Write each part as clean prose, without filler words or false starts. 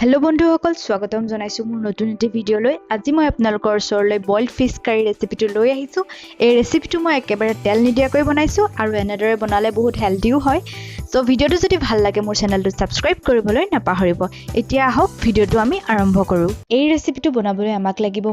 Hello' বন্ধুসকল, স্বাগতম জনাইছোঁ মোৰ নতুন এটা ভিডিঅ'লৈ। আজি মই আপোনালোকৰ ওচৰলৈ বইল্ড ফিছ কাৰী ৰেচিপিটো লৈ আহিছোঁ। এই ৰেচিপিটো মই একেবাৰে তেল নিদিয়াকৈ বনাইছোঁ আৰু এনেদৰে বনালে বহুত হেল্ডিও হয়। চ' ভিডিঅ'টো যদি ভাল লাগে মোৰ চেনেলটো ছাবস্ক্ৰাইব কৰিবলৈ নাপাহৰিব। এতিয়া আহক ভিডিঅ'টো আমি আৰম্ভ কৰোঁ। এই ৰেচিপিটো বনাবলৈ আমাক লাগিব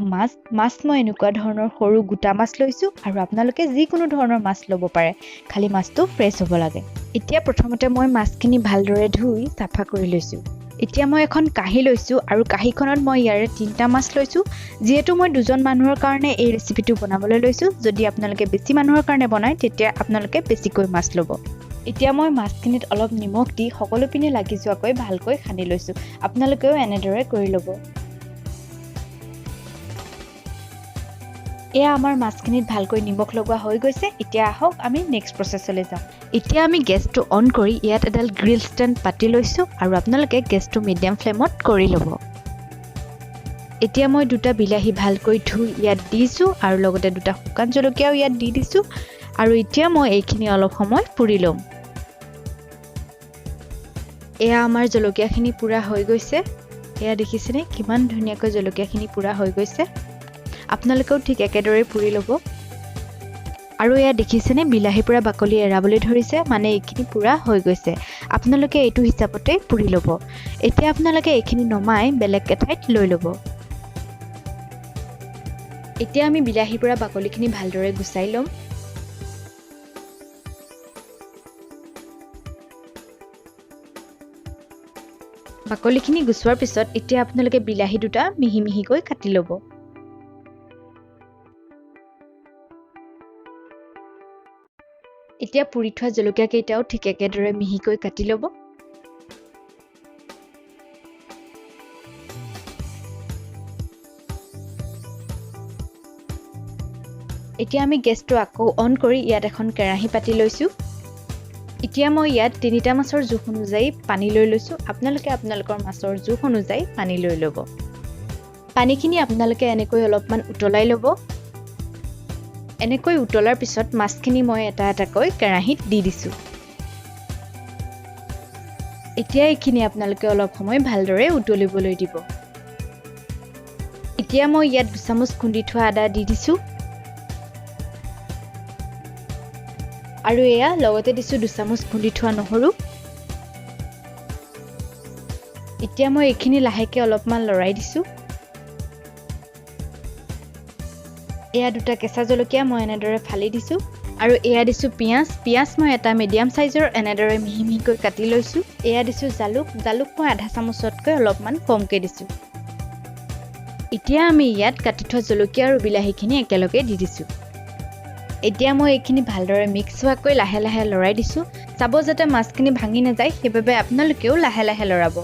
মাছ মই এনেকুৱা ধৰণৰ সৰু গোটা মাছ লৈছোঁ আৰু আপোনালোকে যিকোনো ধৰণৰ মাছ ল'ব পাৰে, খালি মাছটো ফ্ৰেছ হ'ব লাগে। এতিয়া প্ৰথমতে মই মাছখিনি ভালদৰে ধুই চাফা কৰি লৈছোঁ। এতিয়া মই এখন কাঁহী লৈছোঁ আৰু কাঁহীখনত মই ইয়াৰে 3টা মাছ লৈছোঁ। যিহেতু মই 2জন মানুহৰ কাৰণে এই ৰেচিপিটো বনাবলৈ লৈছোঁ, যদি আপোনালোকে বেছি মানুহৰ কাৰণে বনায় তেতিয়া আপোনালোকে বেছিকৈ মাছ ল'ব। এতিয়া মই মাছখিনিত অলপ নিমখ দি সকলো পিনে লাগি যোৱাকৈ ভালকৈ সানি লৈছোঁ। আপোনালোকেও এনেদৰে কৰি ল'ব। এয়া আমাৰ মাছখিনিত ভালকৈ নিমখ লগোৱা হৈ গৈছে। এতিয়া আহক আমি নেক্সট প্ৰচেছলৈ যাম। এতিয়া আমি গেছটো অন কৰি ইয়াত এডাল গ্ৰিল ষ্টেণ্ড পাতি লৈছোঁ আৰু আপোনালোকে গেছটো মিডিয়াম ফ্লেমত কৰি ল'ব। এতিয়া মই 2টা বিলাহী ভালকৈ ধুই ইয়াত দিছোঁ আৰু লগতে 2টা শুকান জলকীয়াও ইয়াত দি দিছোঁ আৰু এতিয়া মই এইখিনি অলপ সময় পুৰি ল'ম। এয়া আমাৰ জলকীয়াখিনি পুৰা হৈ গৈছে। এয়া দেখিছেনে কিমান ধুনীয়াকৈ জলকীয়াখিনি পুৰা হৈ গৈছে। আপোনালোকেও ঠিক একেদৰে পুৰি ল'ব। আৰু এয়া দেখিছেনে বিলাহীৰ পৰা বাকলি এৰাবলৈ ধৰিছে, মানে এইখিনি পুৰা হৈ গৈছে। আপোনালোকে এইটো হিচাপতে পুৰি ল'ব। এতিয়া আপোনালোকে এইখিনি নমাই বেলেগ এঠাইত লৈ ল'ব। এতিয়া আমি বিলাহীৰ পৰা বাকলিখিনি ভালদৰে গুচাই ল'ম। বাকলিখিনি গুচোৱাৰ পিছত এতিয়া আপোনালোকে বিলাহী 2টা মিহি মিহিকৈ কাটি ল'ব। এতিয়া পুৰি থোৱা জলকীয়া কেইটাও ঠিক একেদৰে মিহিকৈ কাটি ল'ব। এতিয়া আমি গেছটো আকৌ অন কৰি ইয়াত এখন কেৰাহী পাতি লৈছোঁ। এতিয়া মই ইয়াত 3টা মাছৰ জোখ অনুযায়ী পানী লৈ লৈছোঁ। আপোনালোকে আপোনালোকৰ মাছৰ জোখ অনুযায়ী পানী লৈ ল'ব। পানীখিনি আপোনালোকে এনেকৈ অলপমান উতলাই ল'ব। এনেকৈ উতলাৰ পিছত মাছখিনি মই এটা এটাকৈ কেৰাহীত দি দিছোঁ। এতিয়া এইখিনি আপোনালোকে অলপ সময় ভালদৰে উতলিবলৈ দিব। এতিয়া মই ইয়াত 2 চামুচ খুন্দি থোৱা আদা দি দিছোঁ আৰু এয়া লগতে দিছোঁ 2 চামুচ খুন্দি থোৱা নহৰু। এতিয়া মই এইখিনি লাহেকৈ অলপমান লৰাই দিছোঁ। এয়া 2টা কেঁচা জলকীয়া মই এনেদৰে ফালি দিছোঁ আৰু এয়া দিছোঁ পিঁয়াজ মই এটা মিডিয়াম চাইজৰ এনেদৰে মিহি মিহিকৈ কাটি লৈছোঁ। এয়া দিছোঁ জালুক মই আধা চামুচতকৈ অলপমান কমকৈ দিছোঁ। এতিয়া আমি ইয়াত কাটি থোৱা জলকীয়া আৰু বিলাহীখিনি একেলগে দি দিছোঁ। এতিয়া মই এইখিনি ভালদৰে মিক্স হোৱাকৈ লাহে লাহে লৰাই দিছোঁ। চাব যাতে মাছখিনি ভাঙি নাযায়, সেইবাবে আপোনালোকেও লাহে লাহে লৰাব।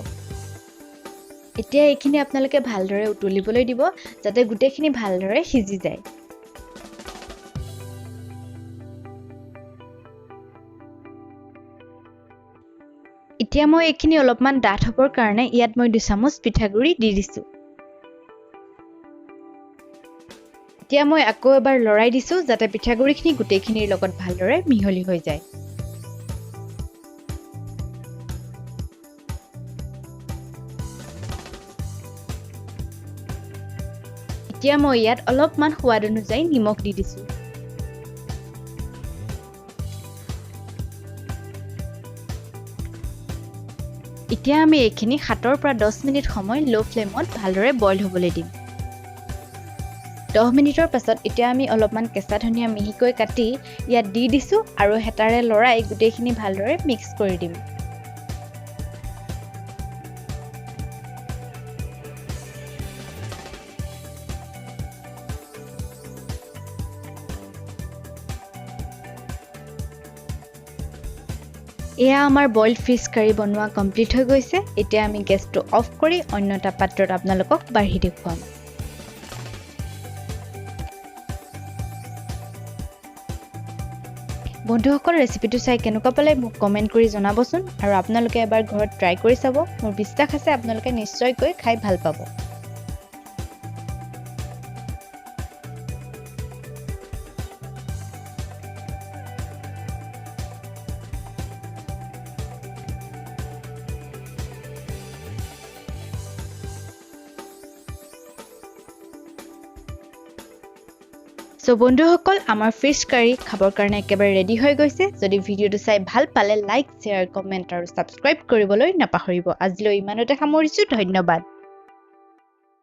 এতিয়া এইখিনি আপোনালোকে ভালদৰে উতলিবলৈ দিব, যাতে গোটেইখিনি ভালদৰে সিজি যায়। এতিয়া মই এইখিনি অলপমান ডাঠ হ'বৰ কাৰণে ইয়াত মই 2 চামুচ পিঠাগুড়ি দি দিছোঁ। এতিয়া মই আকৌ এবাৰ লৰাই দিছোঁ, যাতে পিঠাগুড়িখিনি গোটেইখিনিৰ লগত ভালদৰে মিহলি হৈ যায়। এতিয়া মই ইয়াত অলপমান সোৱাদ অনুযায়ী নিমখ দি দিছোঁ। এতিয়া আমি এইখিনি 7 পৰা 10 মিনিট সময় ল' ফ্লেমত ভালদৰে বইল হ'বলৈ দিম। 10 মিনিটৰ পাছত এতিয়া আমি অলপমান কেঁচা ধনিয়া মিহিকৈ কাটি ইয়াত দি দিছোঁ আৰু হেতাৰে লৰাই গোটেইখিনি ভালদৰে মিক্স কৰি দিম। এয়া আমাৰ বইল্ড ফিছ কাৰী বনোৱা কমপ্লিট হৈ গৈছে। এতিয়া আমি গেছটো অফ কৰি অন্য এটা পাত্ৰত আপোনালোকক বাঢ়ি দেখুৱাম। বন্ধুসকল, ৰেচিপিটো চাই কেনেকুৱা পালে মোক কমেণ্ট কৰি জনাবচোন আৰু আপোনালোকে এবাৰ ঘৰত ট্ৰাই কৰি চাব। মোৰ বিশ্বাস আছে আপোনালোকে নিশ্চয়কৈ খাই ভাল পাব। সো বন্ধুসকল আমাৰ ফিশ কাৰী খাবৰ কাৰণে একেবাৰে ৰেডি হৈ গৈছে যদি ভিডিওটো চাই ভাল পালে লাইক শেয়াৰ কমেন্ট আৰু সাবস্ক্ৰাইব কৰিবলৈ নাপাহৰিব আজিলৈ ইমানতে সামৰিছো ধন্যবাদ